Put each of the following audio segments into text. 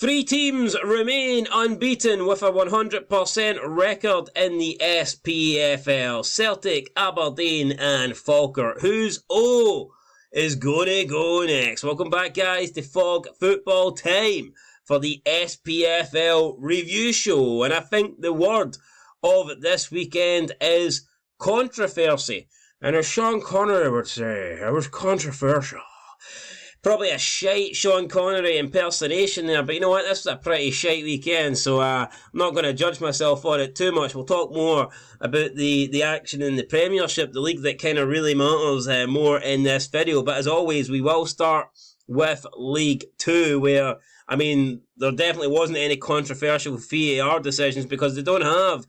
Three teams remain unbeaten with a 100% record in the SPFL. Celtic, Aberdeen and Falkirk. Who's is going to go next? Welcome back, guys, to Fog Football Time for the SPFL review show. And I think the word of this weekend is controversy. And as Sean Connery would say, it was controversial. Probably a shite Sean Connery impersonation there, but you know what, this was a pretty shite weekend, so I'm not going to judge myself on it too much. We'll talk more about the action in the Premiership, the league that kind of really matters more in this video. But as always, we will start with League 2, where, I mean, there definitely wasn't any controversial VAR decisions because they don't have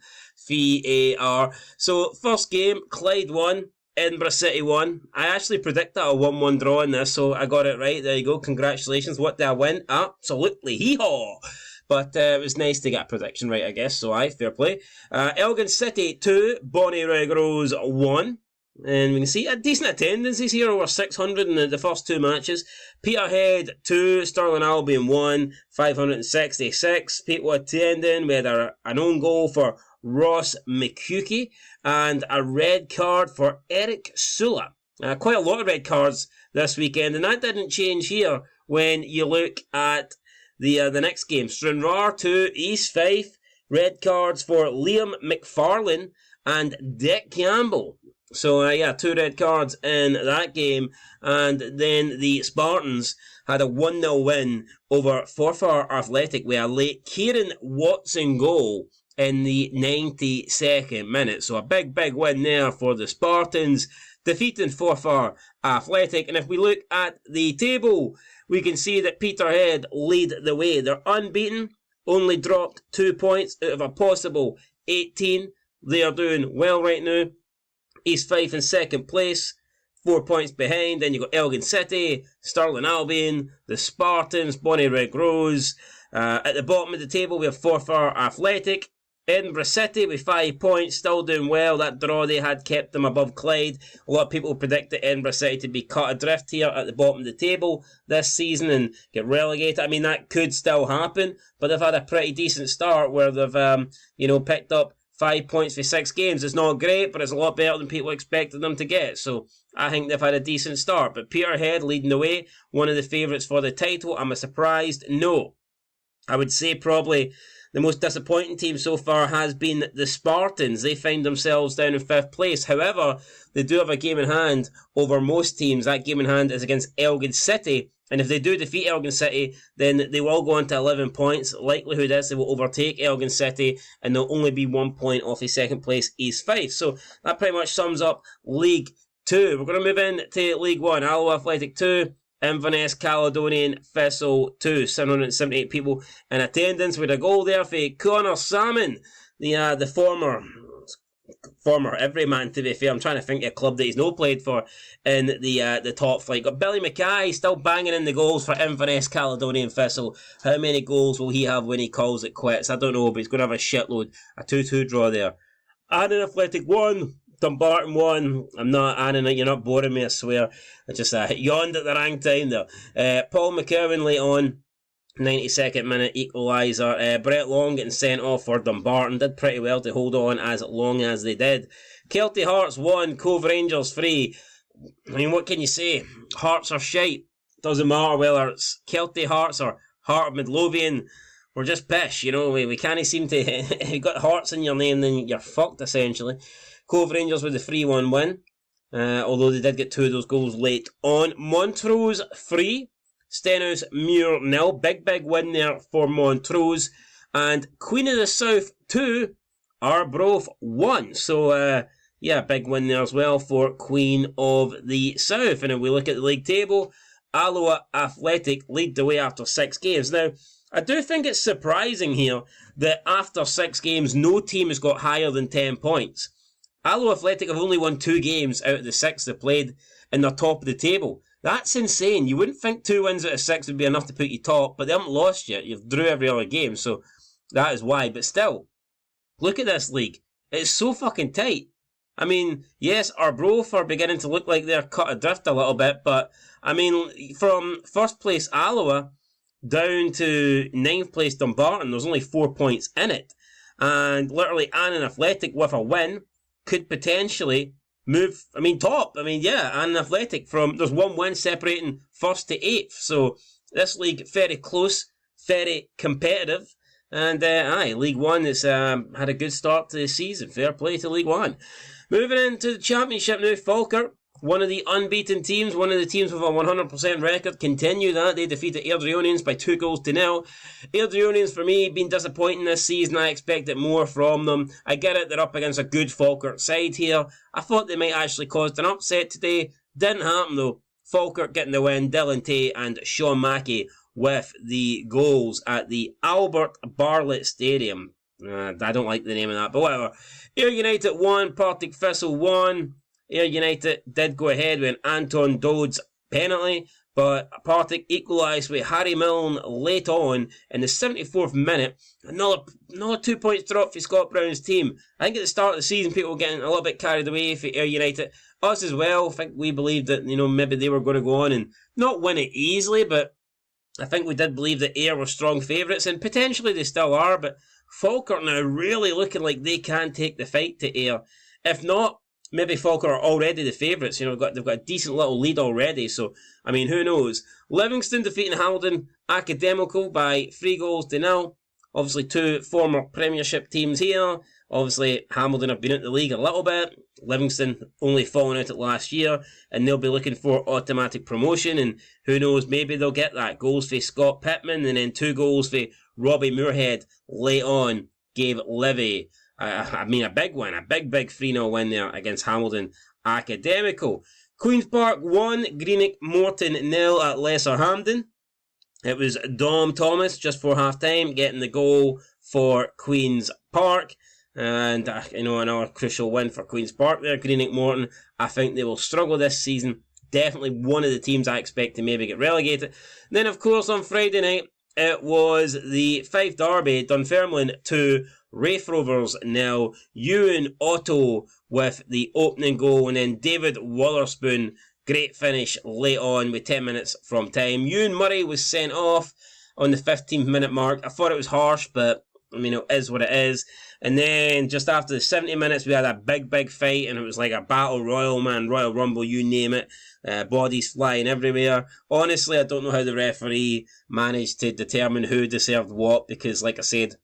VAR. So, first game, Clyde won. Edinburgh City won. I actually predicted a 1-1 draw in this, so I got it right. There you go. Congratulations. What did I win? Absolutely. Hee-haw! But it was nice to get a prediction right, I guess. So, fair play. Elgin City 2, Bonnie Red Rose 1. And we can see a decent attendances here, over 600 in the first two matches. Peterhead 2, Stirling Albion 1, 566 people attending. We had an own goal for Ross McCukey and a red card for Eric Sula. Quite a lot of red cards this weekend, and that didn't change here when you look at the next game. Stranraer 2, East Fife, red cards for Liam McFarlane and Dick Campbell. So, 2 red cards in that game. And then the Spartans had a 1-0 win over Forfar Athletic with a late Kieran Watson goal in the 92nd minute. So, a big win there for the Spartans, defeating Forfar Athletic. And if we look at the table, we can see that Peterhead lead the way. They're unbeaten, only dropped 2 points out of a possible 18. They are doing well right now. East Fife in second place, 4 points behind. Then you got Elgin City, Stirling Albion, the Spartans, Bonnie Red Rose. At the bottom of the table, we have Forfar Athletic. Edinburgh City with 5 points, still doing well. That draw they had kept them above Clyde. A lot of people predicted Edinburgh City to be cut adrift here at the bottom of the table this season and get relegated. I mean, that could still happen, but they've had a pretty decent start where they've, picked up 5 points for 6 games. It's not great, but it's a lot better than people expected them to get. So I think they've had a decent start. But Peterhead leading the way, one of the favourites for the title. Am I surprised? No. I would say probably the most disappointing team so far has been the Spartans. They find themselves down in 5th place. However, they do have a game in hand over most teams. That game in hand is against Elgin City. And if they do defeat Elgin City, then they will go on to 11 points. Likelihood is they will overtake Elgin City, and they'll only be 1 point off the second place East Fife. So that pretty much sums up League 2. We're going to move into League 1. Alloa Athletic 2, Inverness Caledonian Thistle 2. 778 people in attendance with a goal there for Connor Salmon, the former everyman, to be fair. I'm trying to think of a club that he's not played for in the top flight. Got Billy Mackay still banging in the goals for Inverness Caledonian Thistle. How many goals will he have when he calls it quits? I don't know, but he's going to have a shitload. A 2-2 draw there. Annan Athletic 1, Dumbarton 1. I'm not Annan, you're not boring me, I swear. I just yawned at the wrong time there. Paul McCowan late on, 92nd minute equaliser. Brett Long getting sent off for Dumbarton. Did pretty well to hold on as long as they did. Kelty Hearts 1, Cove Rangers 3. I mean, what can you say? Hearts are shite. Doesn't matter whether it's Kelty Hearts or Heart of Midlothian. We're just pish, we can't seem to... if you've got Hearts in your name, then you're fucked, essentially. Cove Rangers with a 3-1 win. Although they did get 2 of those goals late on. Montrose 3. Stenhouse Muir 0. Big win there for Montrose. And Queen of the South 2. Arbroath 1. So, big win there as well for Queen of the South. And if we look at the league table, Alloa Athletic lead the way after 6 games. Now, I do think it's surprising here that after 6 games, no team has got higher than 10 points. Alloa Athletic have only won 2 games out of the 6 they played in the top of the table. That's insane. You wouldn't think 2 wins out of 6 would be enough to put you top, but they haven't lost yet. You've drew every other game, so that is why. But still, look at this league. It's so fucking tight. I mean, yes, Arbroath are beginning to look like they're cut adrift a little bit, but, I mean, from first place Alloa down to 9th place Dumbarton. There's only 4 points in it. And literally Annan Athletic with a win could potentially move, top. Annan Athletic there's one win separating 1st to 8th. So this league, very close, very competitive. And League One has had a good start to the season. Fair play to League One. Moving into the Championship now, Falkirk, one of the unbeaten teams, one of the teams with a 100% record, continue that. They defeated Airdrieonians by 2-0. Airdrieonians, for me, been disappointing this season. I expected more from them. I get it, they're up against a good Falkirk side here. I thought they might actually cause an upset today. Didn't happen though. Falkirk getting the win, Dylan Tate and Sean Mackey with the goals at the Albert Bartlett Stadium. I don't like the name of that, but whatever. Ayr United 1, Partick Thistle 1. Ayr United did go ahead with an Anton Dodds penalty, but Partick equalised with Harry Milne late on in the 74th minute. Another 2 points drop for Scott Brown's team. I think at the start of the season, people were getting a little bit carried away for Ayr United. Us as well. I think we believed that, maybe they were going to go on and not win it easily, but I think we did believe that Ayr were strong favourites, and potentially they still are, but Falkirk now really looking like they can take the fight to Ayr. If not, maybe Falkirk are already the favourites. They've got a decent little lead already, so, who knows. Livingston defeating Hamilton Academical by 3-0. Obviously, two former Premiership teams here. Obviously, Hamilton have been at the league a little bit. Livingston only falling out at last year, and they'll be looking for automatic promotion, and who knows, maybe they'll get that. Goals for Scott Pittman, and then 2 goals for Robbie Moorhead late on gave Livy, a big win, a big 3-0 win there against Hamilton Academical. Queen's Park 1, Greenock Morton 0 at Lesser Hampden. It was Dom Thomas just for half-time getting the goal for Queen's Park. And, another crucial win for Queen's Park there. Greenock Morton, I think they will struggle this season. Definitely one of the teams I expect to maybe get relegated. Then, of course, on Friday night, it was the Fife Derby, Dunfermline 2, Raith Rovers 0. Ewan Otto with the opening goal, and then David Wotherspoon, great finish late on with 10 minutes from time. Ewan Murray was sent off on the 15th minute mark. I thought it was harsh, but it is what it is. And then just after the 70 minutes, we had a big fight, and it was like a battle royal, man. Royal Rumble, you name it. Bodies flying everywhere. Honestly, I don't know how the referee managed to determine who deserved what, because, like I said,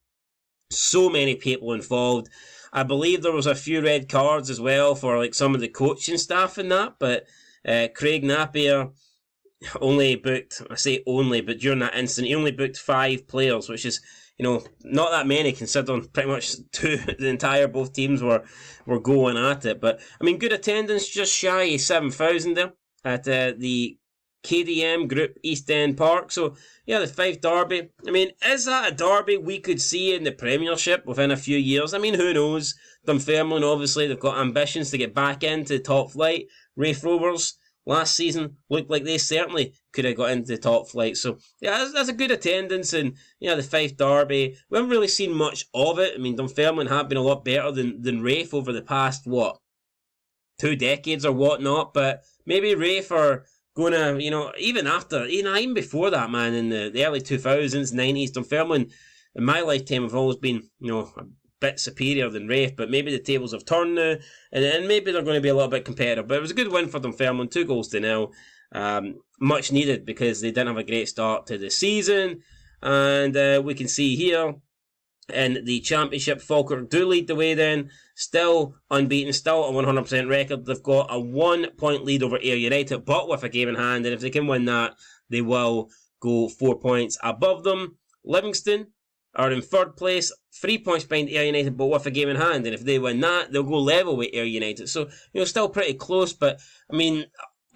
so many people involved. I believe there was a few red cards as well for like some of the coaching staff and that, but Craig Napier only booked, I say only, but during that incident, he only booked 5 players, which is, not that many considering pretty much both teams were going at it. But, good attendance, just shy of 7,000 there at the KDM Group East End Park. So, the Fife Derby. Is that a derby we could see in the Premiership within a few years? Who knows? Dunfermline, obviously, they've got ambitions to get back into top flight. Raith Rovers, last season, looked like they certainly could have got into the top flight. So, that's a good attendance. And, the Fife Derby, we haven't really seen much of it. Dunfermline have been a lot better than Raith over the past, 2 decades or whatnot. But maybe Raith are going to, even after, even before that, man, in the early 2000s, 90s, Dunfermline, in my lifetime, have always been, a bit superior than Raith, but maybe the tables have turned now, and maybe they're going to be a little bit competitive. But it was a good win for Dunfermline, 2-0. Much needed, because they didn't have a great start to the season. And we can see here in the Championship, Falkirk do lead the way then. Still unbeaten, still a 100% record. They've got a 1 point lead over Ayr United, but with a game in hand, and if they can win that, they will go 4 points above them. Livingston are in 3rd place, 3 points behind Ayr United, but with a game in hand, and if they win that, they'll go level with Ayr United. So, still pretty close, but,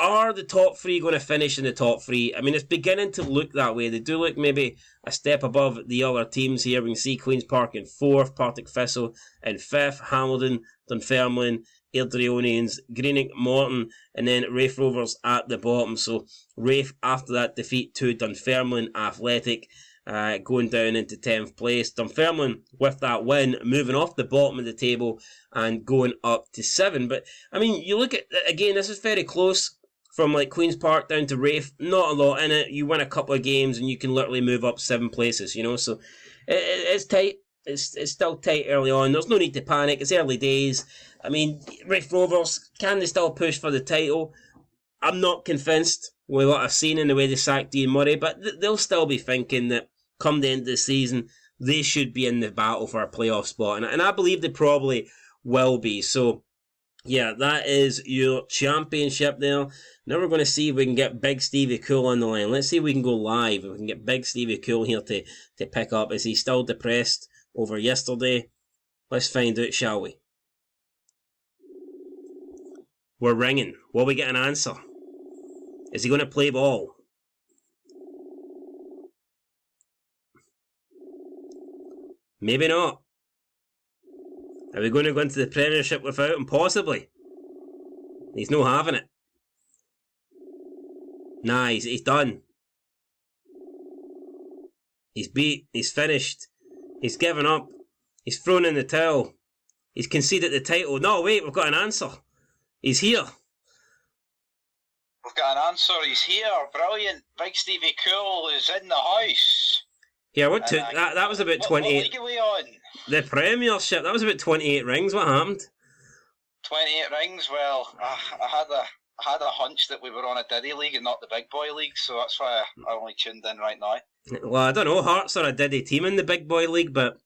are the top 3 going to finish in the top 3? It's beginning to look that way. They do look maybe a step above the other teams here. We can see Queen's Park in 4th, Partick Thistle in 5th, Hamilton, Dunfermline, Airdrieonians, Greenock Morton, and then Raith Rovers at the bottom. So, Raith, after that defeat to Dunfermline Athletic, going down into 10th place. Dunfermline, with that win, moving off the bottom of the table and going up to 7. But, you look at, again, this is very close. from like Queen's Park down to Rafe, not a lot in it. You win a couple of games and you can literally move up 7 places, so it's tight. It's still tight early on. There's no need to panic. It's early days. I mean, Rafe Rovers, can they still push for the title? I'm not convinced with what I've seen in the way they sacked Ian Murray, but they'll still be thinking that come the end of the season, they should be in the battle for a playoff spot. And I believe they probably will be. So, yeah, that is your championship there. Now we're going to see if we can get Big Stevie Cool on the line. Let's see if we can go live. If we can get Big Stevie Cool here to pick up. Is he still depressed over yesterday? Let's find out, shall we? We're ringing. Will we get an answer? Is he going to play ball? Maybe not. Are we going to go into the Premiership without him? Possibly. He's no having it. Nah, he's done. He's beat. He's finished. He's given up. He's thrown in the towel. He's conceded the title. No, wait, we've got an answer. He's here. We've got an answer. He's here. Brilliant. Big Stevie Cool is in the house. Yeah, what took that was about 28. What league are we on? The Premiership. That was about 28 rings. What happened? 28 rings. Well, I had a hunch that we were on a Diddy league and not the Big Boy league, so that's why I only tuned in right now. Well, I don't know. Hearts are a Diddy team in the Big Boy league, but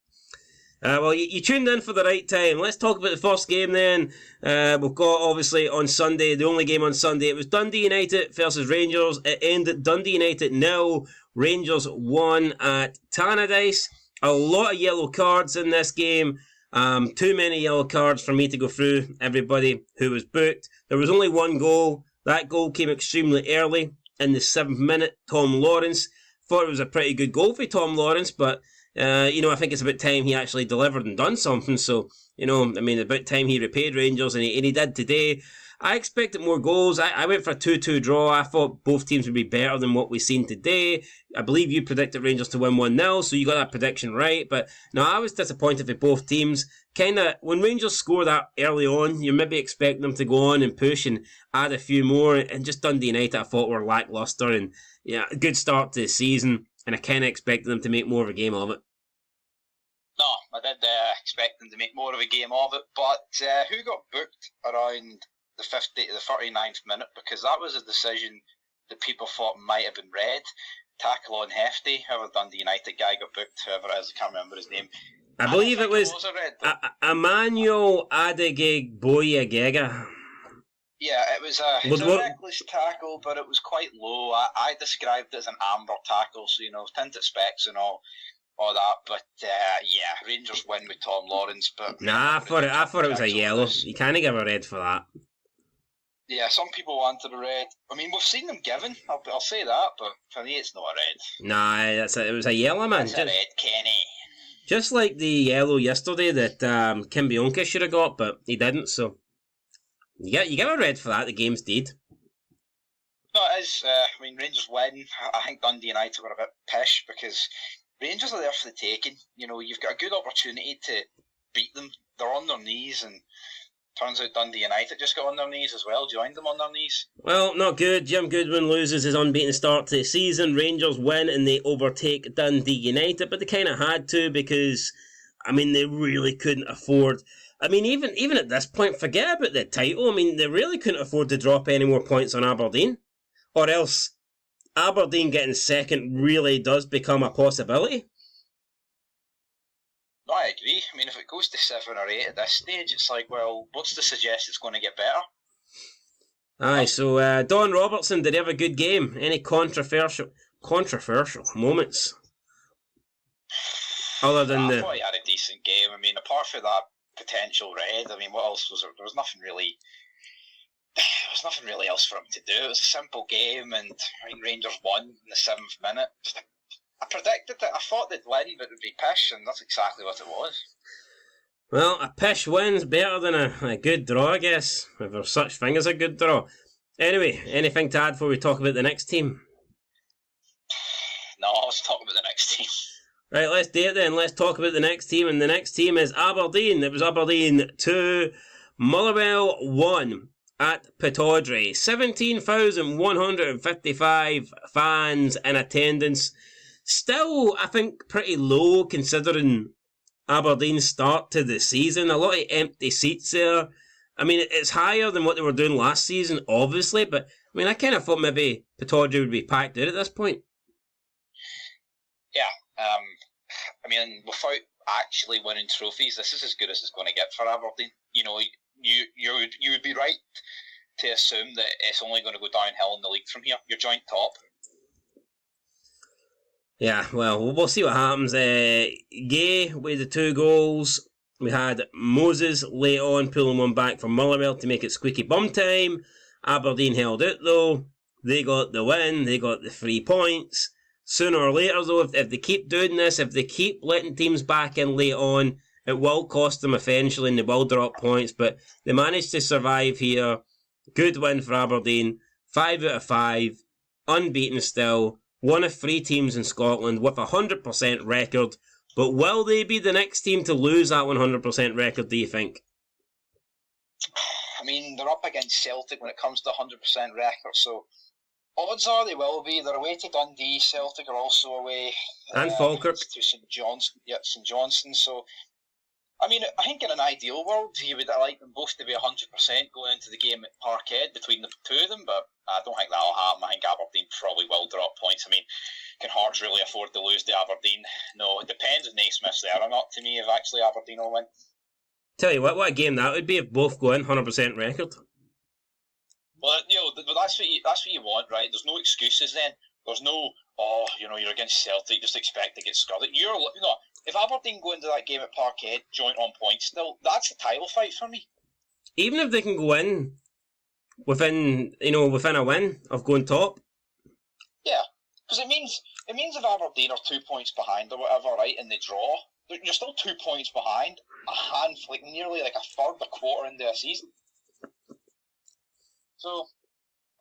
well, you tuned in for the right time. Let's talk about the first game then. We've got, obviously, on Sunday, the only game on Sunday. It was Dundee United versus Rangers. It ended Dundee United 0, Rangers 1 at Tannadice. A lot of yellow cards in this game. Too many yellow cards for me to go through everybody who was booked. There was only one goal. That goal came extremely early in the 7th minute. Tom Lawrence. Thought it was a pretty good goal for Tom Lawrence, but I think it's about time he actually delivered and done something. So, about time he repaid Rangers, and he did today. I expected more goals. I went for a 2-2 draw. I thought both teams would be better than what we've seen today. I believe you predicted Rangers to win 1-0, so you got that prediction right. But no, I was disappointed with both teams. When Rangers score that early on, you're maybe expecting them to go on and push and add a few more. And just Dundee United, I thought, were lacklustre. And yeah, a good start to the season. And I kind of expected them to make more of a game of it. No, I did expect them to make more of a game of it. But who got booked around the 39th minute? Because that was a decision that people thought might have been red. Tackle on Hefty, whoever Dundee United guy got booked, whoever it is, I can't remember his name. I believe it was Emmanuel Adegboyegega. Yeah, it was a reckless tackle, but it was quite low. I described it as an amber tackle, so, tinted specs and all that. But, Rangers win with Tom Lawrence. But nah, I thought it was a yellow. You can't give a red for that. Yeah, some people wanted a red. I mean, we've seen them given. I'll say that, but for me, it's not a red. Nah, it was a yellow, man. It's a red, Kenny. Just like the yellow yesterday that Kim Bionka should have got, but he didn't, so you get a red for that, the game's deed. No, it is. Rangers win. I think Dundee United were a bit pish because Rangers are there for the taking. You've got a good opportunity to beat them. They're on their knees, and turns out Dundee United just got on their knees as well, joined them on their knees. Well, not good. Jim Goodwin loses his unbeaten start to the season. Rangers win and they overtake Dundee United, but they kind of had to because, they really couldn't afford. Even at this point, forget about the title. They really couldn't afford to drop any more points on Aberdeen. Or else, Aberdeen getting second really does become a possibility. No, I agree. If it goes to 7 or 8 at this stage, it's like, well, what's to suggest it's going to get better? Aye, so Don Robertson, did he have a good game? Any controversial moments? Other than I thought he had a decent game. Apart from that potential red, what else was there? There was nothing really. There was nothing really else for him to do. It was a simple game, and Rangers won in the 7th minute. I predicted that. I thought they'd win, but it would be pish, and that's exactly what it was. Well, a pish win's better than a good draw, I guess, if there's such thing as a good draw. Anyway, anything to add before we talk about the next team? No, let's talk about the next team. Right, let's do it then. Let's talk about the next team, and the next team is Aberdeen. It was Aberdeen 2, Motherwell 1. at Pittodrie. 17,155 fans in attendance. Still, I think, pretty low considering Aberdeen's start to the season. A lot of empty seats there. I mean, it's higher than what they were doing last season, obviously, but I mean, I kind of thought maybe Pittodrie would be packed out at this point. Yeah, I mean, without actually winning trophies, this is as good as it's going to get for Aberdeen. You know, you would be right to assume that it's only going to go downhill in the league from here. You're joint top. Yeah, well, we'll see what happens. Gay with the 2 goals. We had Moses late on pulling one back from Motherwell to make it squeaky bum time. Aberdeen held out though. They got the win. They got the 3 points. Sooner or later though, if they keep doing this, if they keep letting teams back in late on, it will cost them eventually and they will drop points. But they managed to survive here. Good win for Aberdeen. 5 out of 5. Unbeaten still. One of 3 teams in Scotland with a 100% record. But will they be the next team to lose that 100% record, do you think? I mean, they're up against Celtic when it comes to 100% record, so odds are they will be. They're away to Dundee. Celtic are also away. And Falkirk. To St Johnstone. So, I mean, I think in an ideal world, you would like them both to be 100% going into the game at Parkhead between the 2 of them, but I don't think that'll happen. I think Aberdeen probably will drop points. I mean, can Hearts really afford to lose to Aberdeen? No, it depends if Naismith's there or not. To me, if actually Aberdeen will win. Tell you what a game that would be if both go in 100% record. Well, you know, that's what you want, right? There's no excuses then. There's no, you're against Celtic, just expect to get scalded. If Aberdeen go into that game at Parkhead, joint on points still, that's a title fight for me. Even if they can go in within a win of going top. Yeah, because it means if Aberdeen are 2 points behind or whatever, right, and they draw, you're still 2 points behind, nearly like a third, a quarter into a season. So,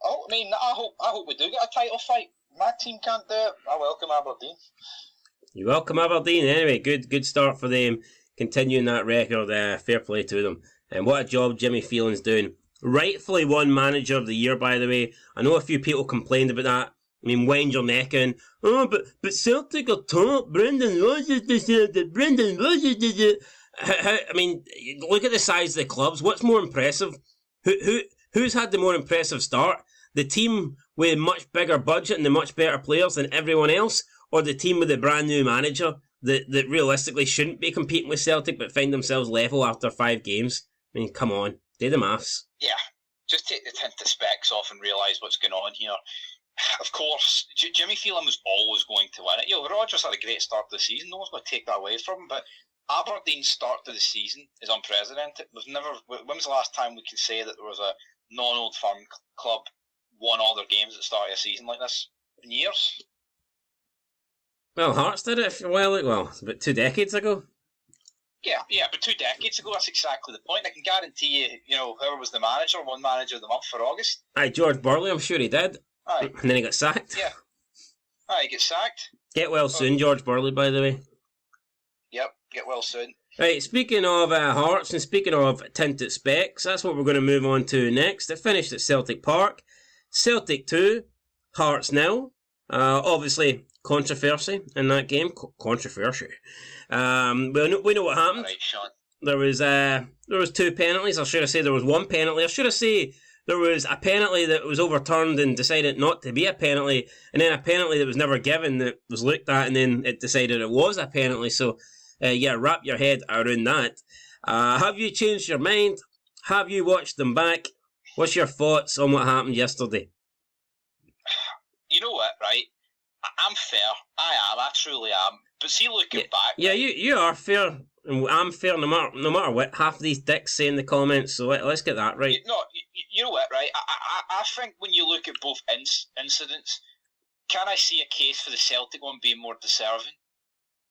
I hope we do get a title fight. My team can't do it. I welcome Aberdeen. You welcome Aberdeen. Anyway, good start for them. Continuing that record, fair play to them. And what a job Jimmy Phelan's doing. Rightfully won Manager of the Year, by the way. I know a few people complained about that. I mean, wind your neck in. Oh, but Celtic are top. Brendan Rodgers deserved it. Brendan Rodgers did it. I mean, look at the size of the clubs. What's more impressive? Who's had the more impressive start? The team with much bigger budget and the much better players than everyone else? Or the team with the brand new manager that realistically shouldn't be competing with Celtic but find themselves level after 5 games? I mean, come on. Do the maths. Yeah. Just take the tint of specs off and realise what's going on here. Of course, Jimmy Phelan was always going to win it. Rodgers had a great start to the season. No one's going to take that away from him. But Aberdeen's start to the season is unprecedented. When was the last time we can say that there was a non-Old Firm club won all their games at the start of a season like this? In years? Well, Hearts did it it's about 2 decades ago. Yeah, but 2 decades ago, that's exactly the point. I can guarantee you, whoever was the manager won Manager of the Month for August. Aye, George Burley, I'm sure he did. Aye. And then he got sacked. Yeah. Aye, he got sacked. Get well soon, George Burley, by the way. Yep, get well soon. Right, speaking of Hearts and speaking of tinted specs, that's what we're going to move on to next. It finished at Celtic Park. Celtic 2, Hearts 0. Obviously, controversy in that game. Controversy. We know what happened. Right, Sean. There was 2 penalties. Or should I say there was 1 penalty? Or should I say there was a penalty that was overturned and decided not to be a penalty, and then a penalty that was never given that was looked at and then it decided it was a penalty. So, wrap your head around that. Have you changed your mind? Have you watched them back? What's your thoughts on what happened yesterday? You know what, right? I'm fair. I truly am. But see, looking back... Yeah, you are fair. And I'm fair no matter what. Half of these dicks say in the comments, so let's get that right. You know what, right? I think when you look at both incidents, can I see a case for the Celtic one being more deserving?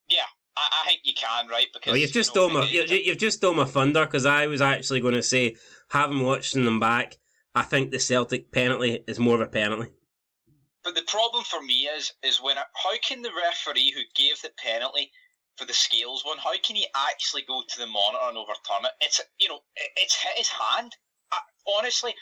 Yeah, I think you can, right? Because you've just stole my thunder, because I was actually going to say, having watched them back, I think the Celtic penalty is more of a penalty. But the problem for me is how can the referee who gave the penalty for the Scales one, how can he actually go to the monitor and overturn it? It's hit his hand. Honestly,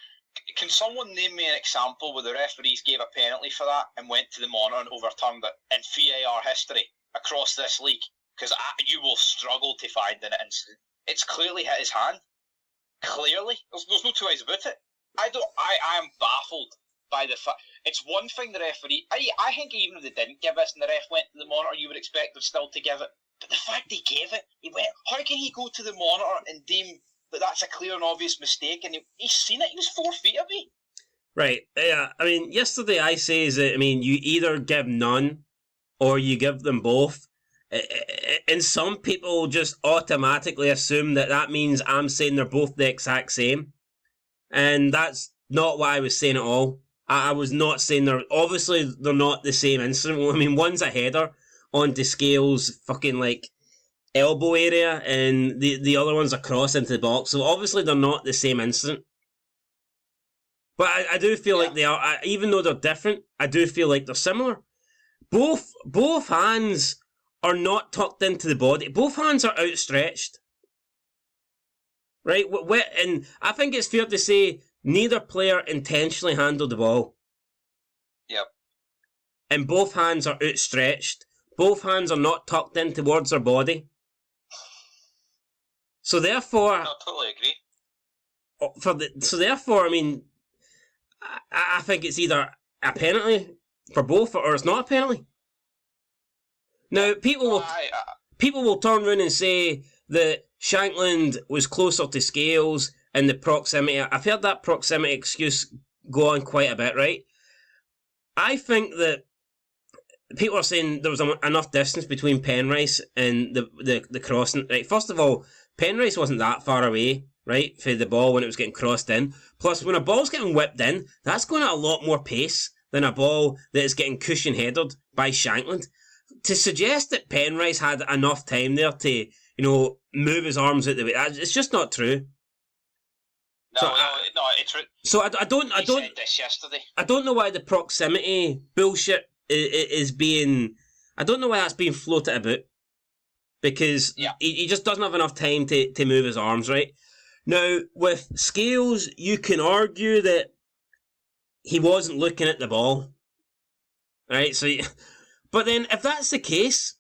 Can someone name me an example where the referees gave a penalty for that and went to the monitor and overturned it in VAR history across this league? Because you will struggle to find an incident. It's clearly hit his hand. Clearly. There's no two ways about it. I am baffled by the fact. It's one thing the referee. I think even if they didn't give us and the ref went to the monitor, you would expect them still to give it. But the fact they gave it, he went. How can he go to the monitor and deem that that's a clear and obvious mistake? And he's seen it. He was 4 feet away. Right. Yeah. I mean, yesterday I says that. I mean, you either give none, or you give them both. And some people just automatically assume that means I'm saying they're both the exact same. And that's not what I was saying at all. I was not saying they're not the same incident. I mean, one's a header onto Scales' fucking, like, elbow area, and the other one's a cross into the box. So obviously they're not the same incident. But I do feel like they are, even though they're different, I do feel like they're similar. Both hands are not tucked into the body. Both hands are outstretched. Right? And I think it's fair to say neither player intentionally handled the ball. Yep. And both hands are outstretched. Both hands are not tucked in towards their body. So therefore... I totally agree. So therefore, I mean, I think it's either a penalty for both or it's not a penalty. Now, people will turn around and say that Shankland was closer to Scales and the proximity. I've heard that proximity excuse go on quite a bit, right? I think that people are saying there was enough distance between Penrice and the crossing. Right, first of all, Penrice wasn't that far away, right, for the ball when it was getting crossed in. Plus, when a ball's getting whipped in, that's going at a lot more pace than a ball that is getting cushion-headed by Shankland. To suggest that Penrice had enough time there to, move his arms out the way, it's just not true. It's I don't said this yesterday. I don't know why the proximity bullshit is being. I don't know why that's being floated about, because he just doesn't have enough time to move his arms, right? Now, with Scales, you can argue that he wasn't looking at the ball, right? But then, if that's the case,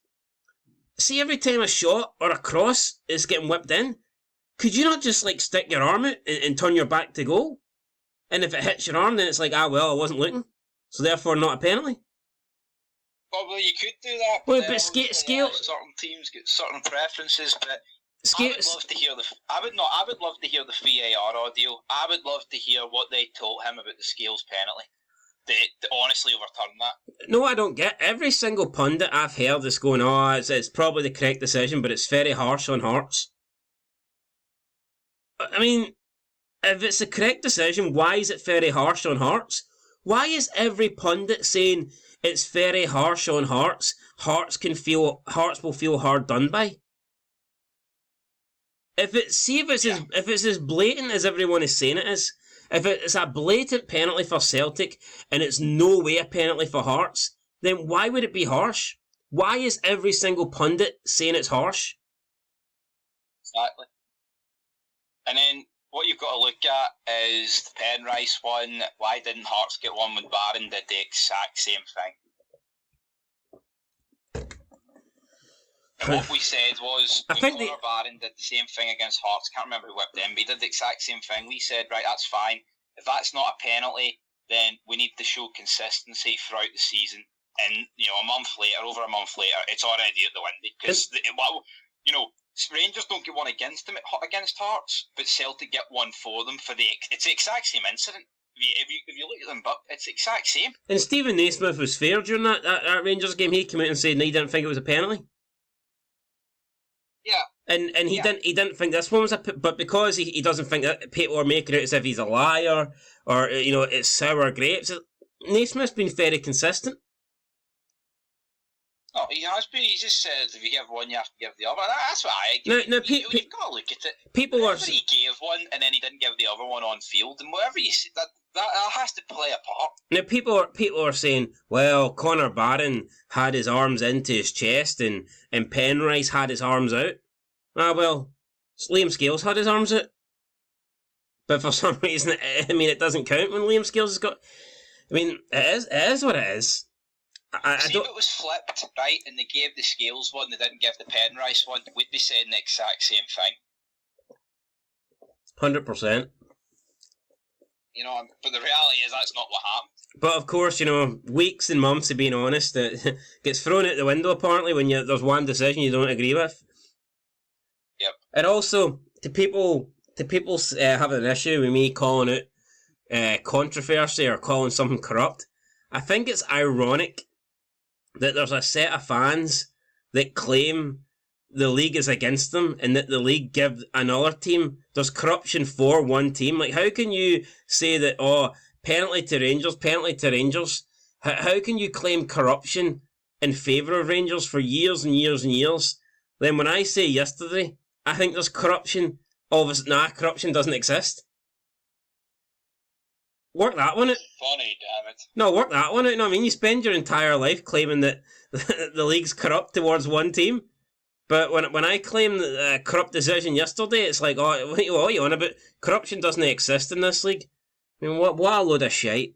see, every time a shot or a cross is getting whipped in, could you not just, stick your arm out and turn your back to goal? And if it hits your arm, then it's like, I wasn't looking, so therefore not a penalty. Well, you could do that. But Scales... certain teams get certain preferences, but I would love to hear I would love to hear the VAR audio. I would love to hear what they told him about the Scales penalty. They honestly overturned that. No, I don't get. Every single pundit I've heard is going, it's probably the correct decision, but it's very harsh on Hearts. I mean, if it's the correct decision, why is it very harsh on Hearts? Why is every pundit saying it's very harsh on Hearts? Hearts will feel hard done by. If it's as blatant as everyone is saying it is, if it's a blatant penalty for Celtic and it's no way a penalty for Hearts, then why would it be harsh? Why is every single pundit saying it's harsh? Exactly. And then what you've got to look at is the Penrice one. Why didn't Hearts get one when Barron did the exact same thing? And what we said was, Conor Barron did the same thing against Hearts. Can't remember who whipped him, but he did the exact same thing. We said, right, that's fine. If that's not a penalty, then we need to show consistency throughout the season. And, over a month later, it's already at the windy. Because, Rangers don't get one against Hearts, but Celtic get one for them it's the exact same incident. If you look at them, but it's the exact same. And Stephen Naismith was fair during that Rangers game. He came out and said he didn't think it was a penalty. Yeah. And he didn't think this one was but because he doesn't think that, people are making it as if he's a liar or it's sour grapes. Naismith's been very consistent. No, he has been. He just said if you give one, you have to give the other. That's what I agree. You've got to look at it. He gave one and then he didn't give the other one on field, and whatever you say, that has to play a part. Now people are saying, well, Conor Barron had his arms into his chest and Penrice had his arms out. Well, Liam Scales had his arms out. But for some reason, it doesn't count when Liam Scales has got... it is what it is. If it was flipped, right, and they gave the Scales one, they didn't give the Penrice one, we'd be saying the exact same thing. 100%. But the reality is that's not what happened. But of course, weeks and months of being honest, it gets thrown out the window apparently when there's one decision you don't agree with. Yep. And also, to people having an issue with me calling it controversy or calling something corrupt, I think it's ironic that there's a set of fans that claim the league is against them and that the league give another team, there's corruption for one team. Like, how can you say that, penalty to Rangers? How can you claim corruption in favour of Rangers for years and years and years? Then when I say yesterday, I think there's corruption, corruption doesn't exist. Work that one out. Funny, damn it. No, work that one out. You know what I mean? You spend your entire life claiming that the league's corrupt towards one team. But when I claim the corrupt decision yesterday, it's like, what are you on about? Corruption doesn't exist in this league. I mean, what a load of shite.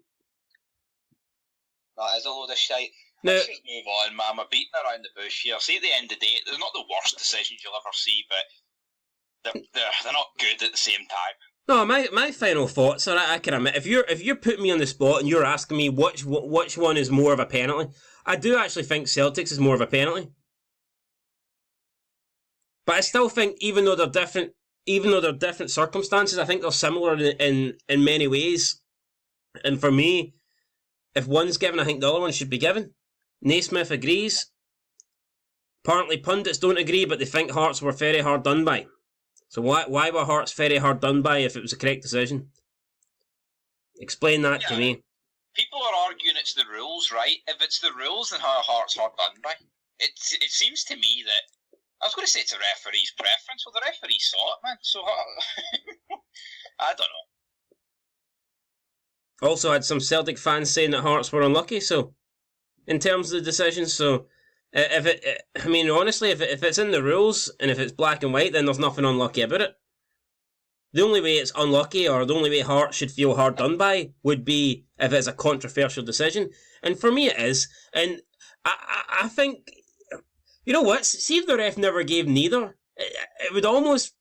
That is a load of shite. Now, let's just move on, man. We're beating around the bush here. See, at the end of the day, they're not the worst decisions you'll ever see, but they're not good at the same time. No, my final thoughts are, I can admit, if you're putting me on the spot and you're asking me which one is more of a penalty, I do actually think Celtics is more of a penalty. But I still think, even though they're different circumstances, I think they're similar in many ways. And for me, if one's given, I think the other one should be given. Naismith agrees. Apparently pundits don't agree, but they think Hearts were very hard done by. So why were Hearts very hard done by if it was the correct decision? Explain that to me. People are arguing it's the rules, right? If it's the rules, then how are Hearts hard done by? It seems to me that, I was going to say it's a referee's preference. Well, the referee saw it, man. So, I don't know. Also had some Celtic fans saying that Hearts were unlucky, so, in terms of the decision, so, honestly, if it's in the rules, and if it's black and white, then there's nothing unlucky about it. The only way it's unlucky, or the only way Hearts should feel hard done by, would be if it's a controversial decision. And for me it is, and I think... You know what? See if the ref never gave neither. It would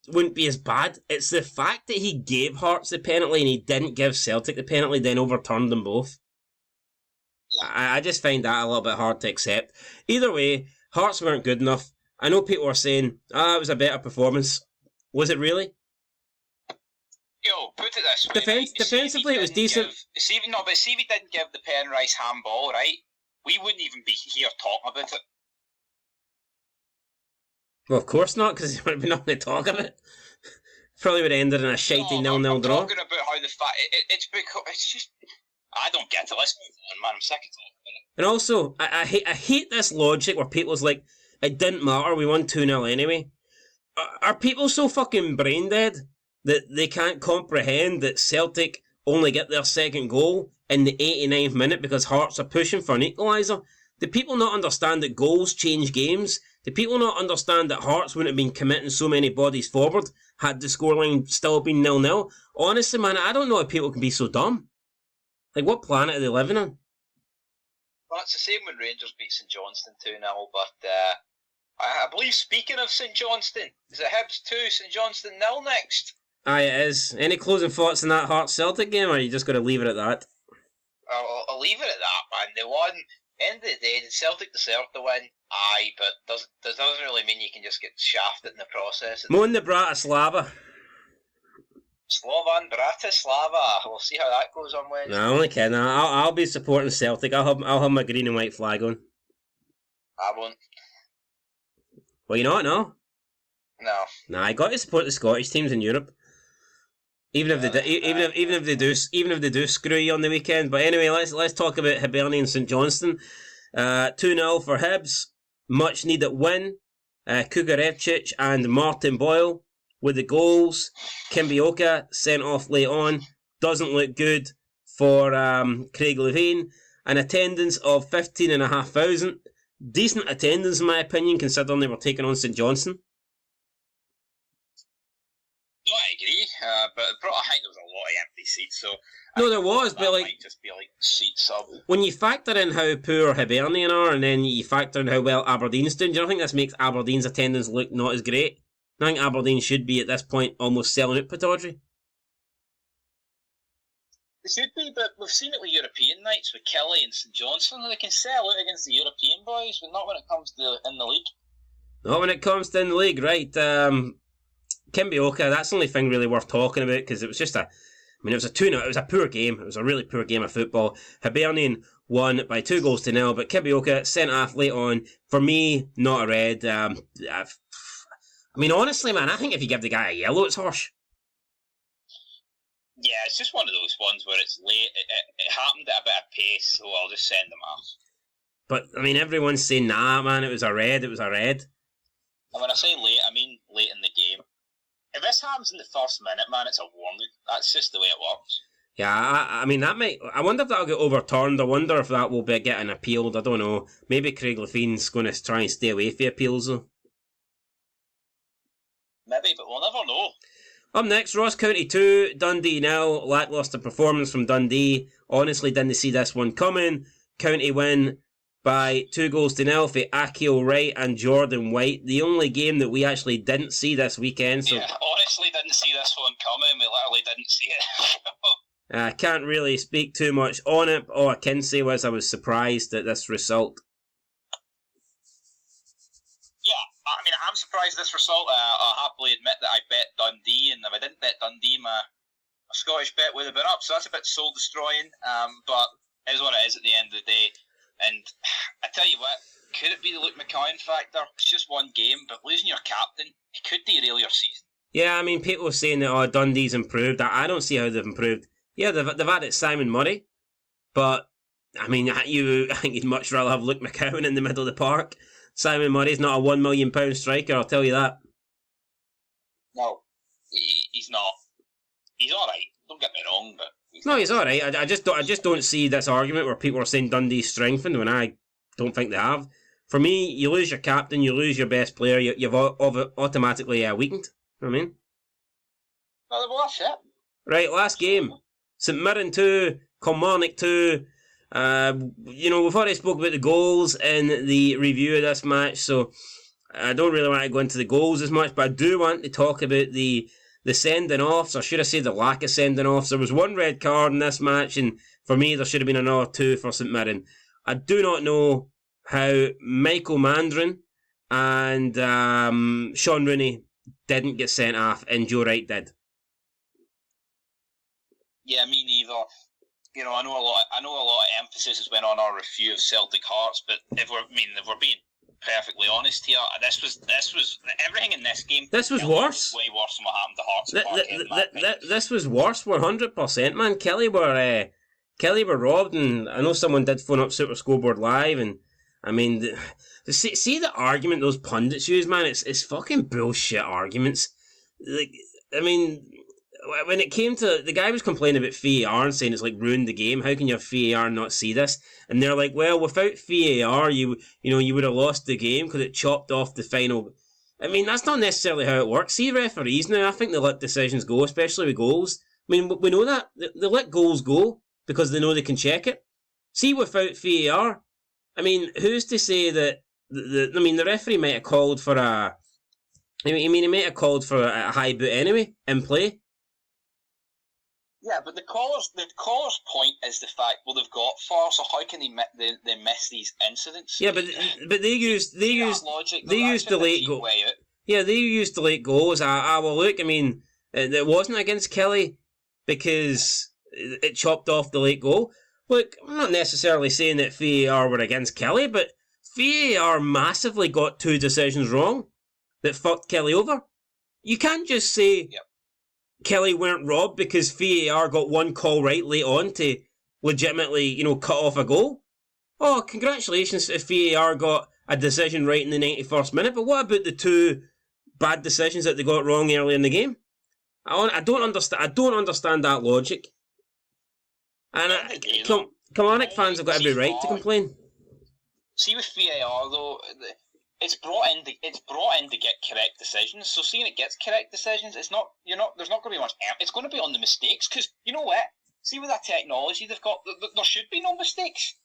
wouldn't be as bad. It's the fact that he gave Hearts the penalty and he didn't give Celtic the penalty, then overturned them both. I just find that a little bit hard to accept. Either way, Hearts weren't good enough. I know people are saying, it was a better performance. Was it really? Put it this way. Defensively, it was decent. See if he didn't give the Penrice handball, right? We wouldn't even be here talking about it. Well, of course not, because there would have been nothing to talk about. Probably would have ended in a shitey 0-0 draw. I'm talking about how the fact... It's because... It's just... I don't get it. Let's move on, man. I'm sick of talking about it. And also, I hate this logic where people's like, it didn't matter, we won 2-0 anyway. Are people so fucking brain dead that they can't comprehend that Celtic only get their second goal in the 89th minute because Hearts are pushing for an equaliser? Do people not understand that goals change games? Do people not understand that Hearts wouldn't have been committing so many bodies forward had the scoreline still been 0-0? Honestly, man, I don't know how people can be so dumb. Like, what planet are they living on? Well, it's the same when Rangers beat St Johnstone 2-0, but I believe, speaking of St Johnstone, is it Hibs 2, St Johnstone 0 next? Aye, it is. Any closing thoughts on that Hearts-Celtic game, or are you just going to leave it at that? I'll leave it at that, man. They won. End of the day, did Celtic deserve to win? Aye, but doesn't really mean you can just get shafted in the process. Monda Bratislava. Slovan Bratislava. We'll see how that goes on Wednesday. No, only kidding. I'll be supporting Celtic. I'll have my green and white flag on. I won't. Well, you not, no? No. Nah, I got to support the Scottish teams in Europe. Even if they do screw you on the weekend. But anyway, let's talk about Hibernian and St Johnstone. 2-0 for Hibs. Much needed win. Kugarevcic and Martin Boyle with the goals. Kimbioka sent off late on. Doesn't look good for Craig Levein. An attendance of 15,500. Decent attendance in my opinion, considering they were taking on St Johnstone. No, I agree. but I think there was a lot of empty seats, so... No, there was, but like... might just be like seat sub. When you factor in how poor Hibernian are, and then you factor in how well Aberdeen's doing, do you not think this makes Aberdeen's attendance look not as great? I think Aberdeen should be, at this point, almost selling out Pittodrie. They should be, but we've seen it with European nights, with Killie and St Johnstone. They can sell out against the European boys, but not when it comes to in the league. Not when it comes to in the league, right. Kimbioka, that's the only thing really worth talking about, because it was just it was a 2-0, it was a poor game, it was a really poor game of football. Hibernian won by 2-0, but Kimbioka sent off late on. For me, not a red. Honestly, man, I think if you give the guy a yellow, it's harsh. Yeah, it's just one of those ones where it's late, it happened at a bit of pace, so I'll just send them off. But, everyone's saying, nah, man, it was a red. And when I say late, I mean late in the game. If this happens in the first minute, man, it's a warning. That's just the way it works. Yeah, that might... I wonder if that'll get overturned. I wonder if that will be getting appealed. I don't know. Maybe Craig Lefine's going to try and stay away from appeals, though. Maybe, but we'll never know. Up next, Ross County 2, Dundee 0. Lacklustre performance from Dundee. Honestly, didn't see this one coming. County win by 2-0 for Akio Wright and Jordan White. The only game that we actually didn't see this weekend. So yeah, honestly didn't see this one coming. We literally didn't see it. I can't really speak too much on it. All I can say was I was surprised at this result. Yeah, I'm surprised at this result. I'll happily admit that I bet Dundee, and if I didn't bet Dundee, my Scottish bet would have been up. So that's a bit soul-destroying, but it is what it is at the end of the day. And I tell you what, could it be the Luke McCowan factor? It's just one game, but losing your captain, it could derail your season. Yeah, people are saying that Dundee's improved. I don't see how they've improved. Yeah, they've added Simon Murray, but I think you'd much rather have Luke McCowan in the middle of the park. Simon Murray's not a £1 million striker, I'll tell you that. No, he's not. He's alright, don't get me wrong, but... He's alright. I just don't see this argument where people are saying Dundee's strengthened when I don't think they have. For me, you lose your captain, you lose your best player, you've automatically weakened. You know what I mean? Well, that's it. Right, last game. St Mirren 2, Kilmarnock 2. We've already spoke about the goals in the review of this match, so I don't really want to go into the goals as much, but I do want to talk about the sending offs, or should I say the lack of sending offs. There was one red card in this match, and for me there should have been another 2 for St Mirren. I do not know how Michael Mandron and Sean Rooney didn't get sent off, and Joe Wright did. Yeah, me neither. I know a lot of emphasis has went on our review of Celtic Hearts, but if we're being perfectly honest here, this was everything in this game. This was worse. Way worse than what happened to Hearts. This was worse, 100%, man. Killie were robbed, and I know someone did phone up Super Scoreboard Live, and see the argument those pundits use, man. It's fucking bullshit arguments. When it came to... The guy was complaining about VAR and saying it's ruined the game. How can you have VAR and not see this? And they're like, well, without VAR, you would have lost the game because it chopped off the final... that's not necessarily how it works. See referees now, I think they let decisions go, especially with goals. We know that. They let goals go because they know they can check it. See, without VAR, who's to say that... The referee might have called for a... he might have called for a high boot anyway, in play. Yeah, but the caller's point is the fact, well, they've got VAR, so how can they miss these incidents? Yeah, but they used delayed goals. Yeah, they used delayed goals. Look, it wasn't against Killie because it chopped off the late goal. Look, I'm not necessarily saying that VAR were against Killie, but VAR massively got 2 decisions wrong that fucked Killie over. You can't just say... Yep. Killie weren't robbed because VAR got one call right late on to legitimately, cut off a goal. Oh, congratulations if VAR got a decision right in the 91st minute, but what about the 2 bad decisions that they got wrong early in the game? I don't understand that logic. And Kilmarnock fans have got every right to complain. See, with VAR though, it's brought in tend to get correct decisions. So seeing it gets correct decisions, there's not going to be much. It's going to be on the mistakes, because you know what? See, with that technology they've got, there should be no mistakes.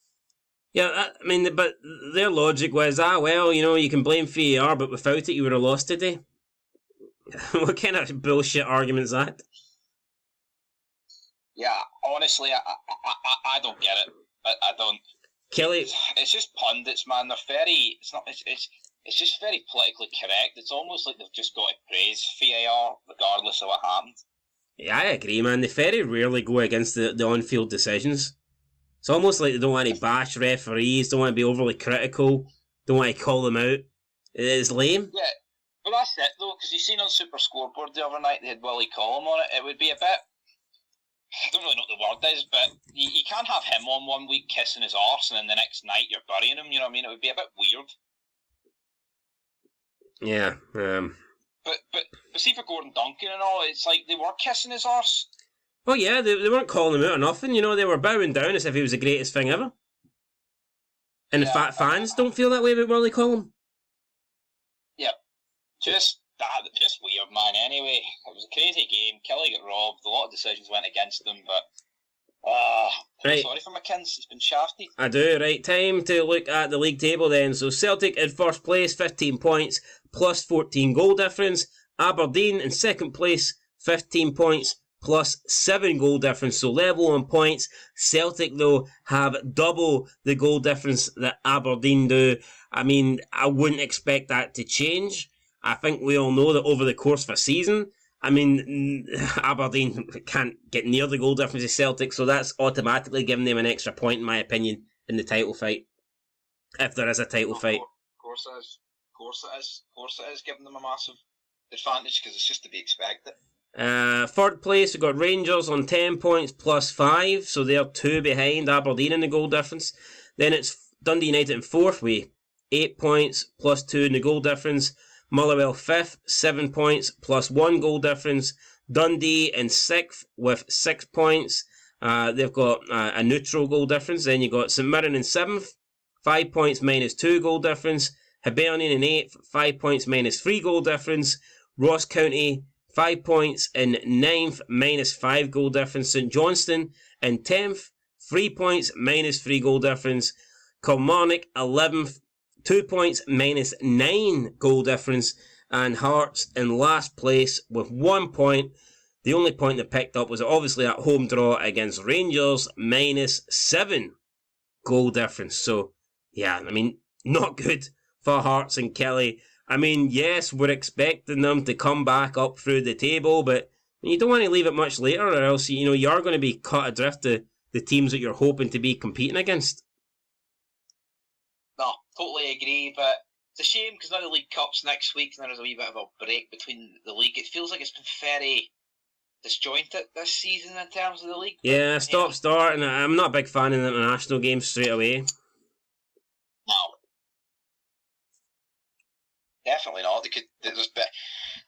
Yeah, I mean, but their logic was, well, you can blame VAR, but without it you would have lost today. What kind of bullshit argument is that? Yeah, honestly, I don't get it. I don't. Killie, it's just pundits, man. They're very. It's just very politically correct. It's almost like they've just got to praise VAR regardless of what happened. Yeah, I agree, man. They very rarely go against the on-field decisions. It's almost like they don't want to bash referees, don't want to be overly critical, don't want to call them out. It's lame. Yeah, but that's it though, because you seen on Super Scoreboard the other night they had Willie Collum on it. It would be a bit. I don't really know what the word is, but you can't have him on one week kissing his arse and then the next night you're burying him, you know what I mean? It would be a bit weird. Yeah. But see for Gordon Duncan and all, it's like they were kissing his arse. Oh yeah, they weren't calling him out or nothing, they were bowing down as if he was the greatest thing ever. And the fans don't feel that way about Willie Collum. Yeah. Just weird, man. Anyway, it was a crazy game. Killie got robbed. A lot of decisions went against them, but right. Sorry for McKinns. He's been shafted. I do. Right, time to look at the league table then. So Celtic in first place, 15 points, plus 14 goal difference. Aberdeen in second place, 15 points, plus 7 goal difference. So level on points. Celtic, though, have double the goal difference that Aberdeen do. I mean, I wouldn't expect that to change. I think we all know that over the course of a season, I mean, Aberdeen can't get near the goal difference of Celtic, so that's automatically giving them an extra point, in my opinion, in the title fight. If there is a title fight. Of course it is. Of course it is giving them a massive advantage, because it's just to be expected. Third place, we've got Rangers on 10 points plus 5, so they're 2 behind Aberdeen in the goal difference. Then it's Dundee United in fourth with 8 points plus 2 in the goal difference. Motherwell 5th, 7 points plus 1 goal difference. Dundee in 6th with 6 points. They've got a neutral goal difference. Then you've got St Mirren in 7th, 5 points minus 2 goal difference. Hibernian in 8th, 5 points minus 3 goal difference. Ross County 5 points in 9th, minus 5 goal difference. St Johnstone in 10th, 3 points minus 3 goal difference. Kilmarnock 11th, 2 points minus 9 goal difference. And Hearts in last place with 1 point. The only point they picked up was obviously that home draw against Rangers, minus 7 goal difference. So, yeah, I mean, not good for Hearts and Killie. I mean, yes, we're expecting them to come back up through the table, but you don't want to leave it much later, or else you are going to be cut adrift to the teams that you're hoping to be competing against. No, totally agree, but it's a shame because now the League Cup's next week and there's a wee bit of a break between the league. It feels like it's been very disjointed this season in terms of the league. Yeah, start, and I'm not a big fan of the international games straight away. No. Definitely not.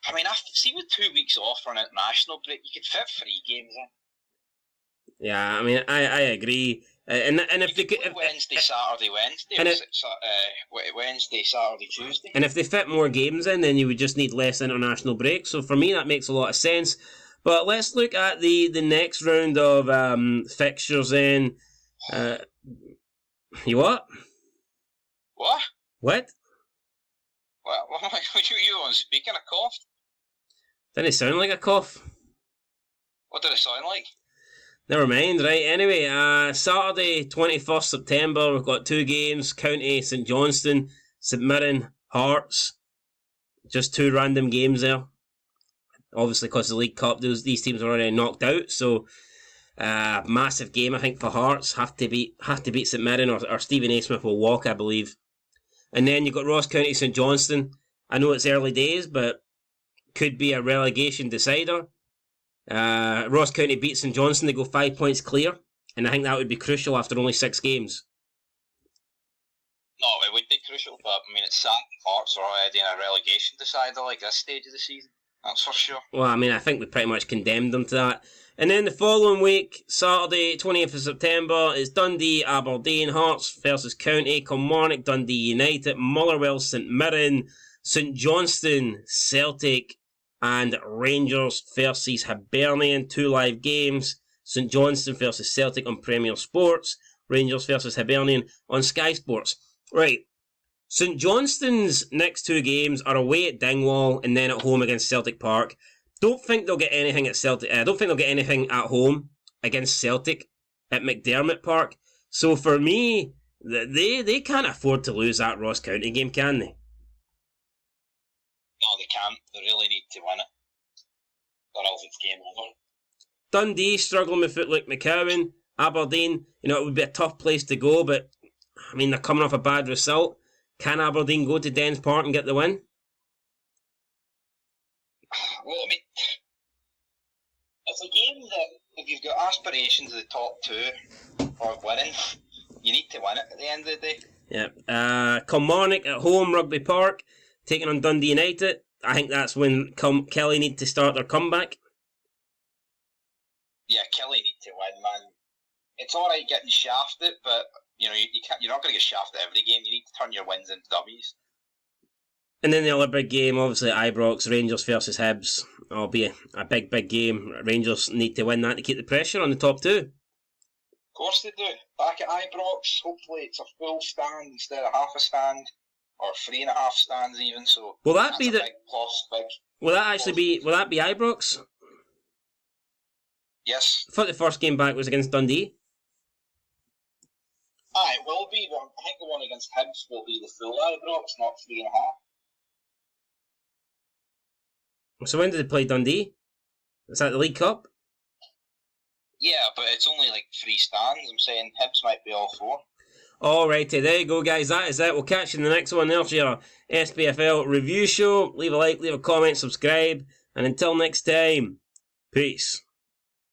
I mean, see, with 2 weeks off for an international break, you could fit 3 games in. Yeah, I mean, I agree. And if they could, Wednesday, Saturday, Tuesday. And if they fit more games in, then you would just need less international breaks. So for me, that makes a lot of sense. But let's look at the next round of fixtures. Then, you what? What? What? What you on speaking? A cough? Didn't it sound like a cough? What did it sound like? Never mind, right. Anyway, Saturday, 21st September, we've got 2 games. County, St Johnstone, St Mirren, Hearts. Just 2 random games there. Obviously, because the League Cup, these teams are already knocked out. So, massive game, I think, for Hearts. Have to beat St Mirren, or Stephen A. Smith will walk, I believe. And then you've got Ross County, St Johnstone. I know it's early days, but could be a relegation decider. Ross County beat St Johnstone, they go 5 points clear, and I think that would be crucial after only 6 games. No, it would be crucial, but I mean, it's sad Hearts are already in a relegation decider like this stage of the season, that's for sure. Well, I mean, I think we pretty much condemned them to that. And then the following week, Saturday, 20th of September, is Dundee, Aberdeen, Hearts versus County, Kilmarnock, Dundee United, Motherwell, St Mirren, St Johnstone, Celtic, and Rangers versus Hibernian. 2 live games. St Johnstone versus Celtic on Premier Sports. Rangers versus Hibernian on Sky Sports. Right. St Johnstone's next 2 games are away at Dingwall and then at home against Celtic Park. Don't think they'll get anything at Celtic. I don't think they'll get anything at home against Celtic at McDermott Park. So for me, they can't afford to lose that Ross County game, can they? No, they can't. They really need to win it, or else it's game over. Dundee struggling with Footlick McCowan. Aberdeen, it would be a tough place to go, but I mean, they're coming off a bad result. Can Aberdeen go to Dens Park and get the win? Well, I mean, it's a game that if you've got aspirations of the top 2 or winning, you need to win it at the end of the day. Yeah. Kilmarnock at home, Rugby Park, taking on Dundee United. I think that's when Killie need to start their comeback. Yeah, Killie need to win, man. It's alright getting shafted, but you're not going to get shafted every game. You need to turn your wins into W's. And then the other big game, obviously, Ibrox, Rangers versus Hibs. It'll be a big, big game. Rangers need to win that to keep the pressure on the top 2. Of course they do. Back at Ibrox, hopefully it's a full stand instead of half a stand, or 3.5 stands even. So will that be the big plus? Big. Will that actually be? Will that be Ibrox? Yes. I thought the first game back was against Dundee. Aye, it will be, but I think the one against Hibs will be the full Ibrox, not 3.5. So when did they play Dundee? Is that the League Cup? Yeah, but it's only like 3 stands. I'm saying Hibs might be all 4. Alrighty, there you go, guys. That is it. We'll catch you in the next one. There's your SPFL review show. Leave a like, leave a comment, subscribe, and until next time, peace.